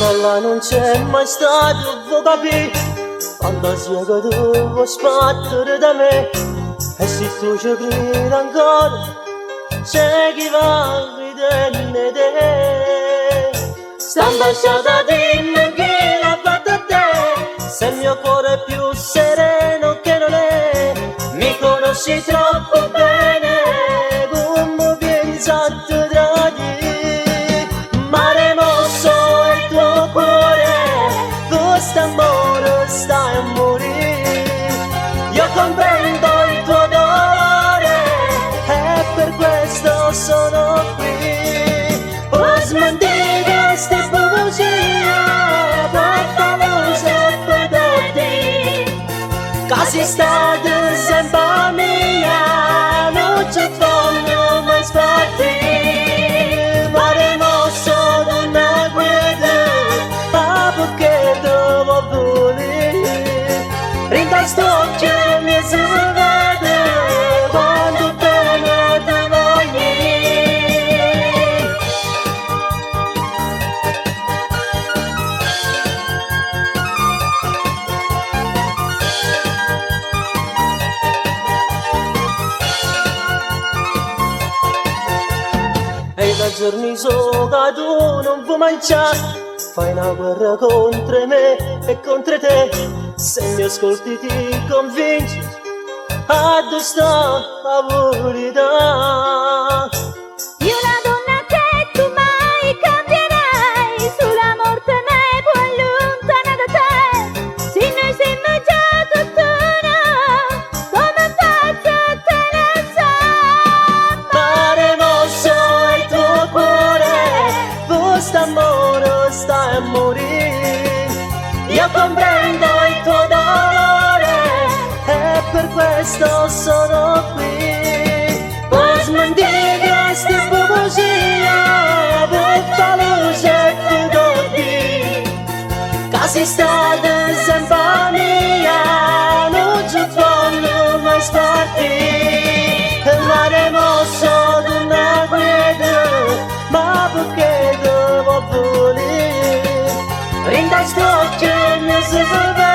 a là non c'è mai stato, vuoi capire? Fantasia che tu vuoi sbattere da me. E se tu ci credi ancora, c'è chi va a vederne te. Sta ambasciata dimmi chi l'ha fatta a te. Se il mio cuore è più sereno che non è, mi conosci troppo bene, come pensa a te tradire. Mare mosso è il tuo cuore, questo amore stai a morire. Io comprendo il tuo dolore e per questo sono qui. Puoi smentire queste bugie, pericolosa per tutti. Casi state sempre mia, non ci fanno mai spartire. Mare mosso donna guida, ma perché devo volere? Rinda st'occhio mi si vede quando bene ti voglio. E da giorni so che tu non vuoi mangiare, fai una guerra contro me e contro te. Se mi ascolti ti convinci a dove sta la verità. Io la donna che tu mai cambierai, sulla morte me può allontanare da te. Se noi siamo già tutt'uno, come faccio te ne sai. Mare mosso è il tuo cuore, questo amore sta a morire. Io comprendo il tuo dolore e per questo sono qui. Puoi smentire queste bugie, pericolosa per tutti. Casi state sempre mia, non ci fanno mai spartire. Mare mosso d'una guida, ma perché devo volere? Rinda st'occhio mi si vede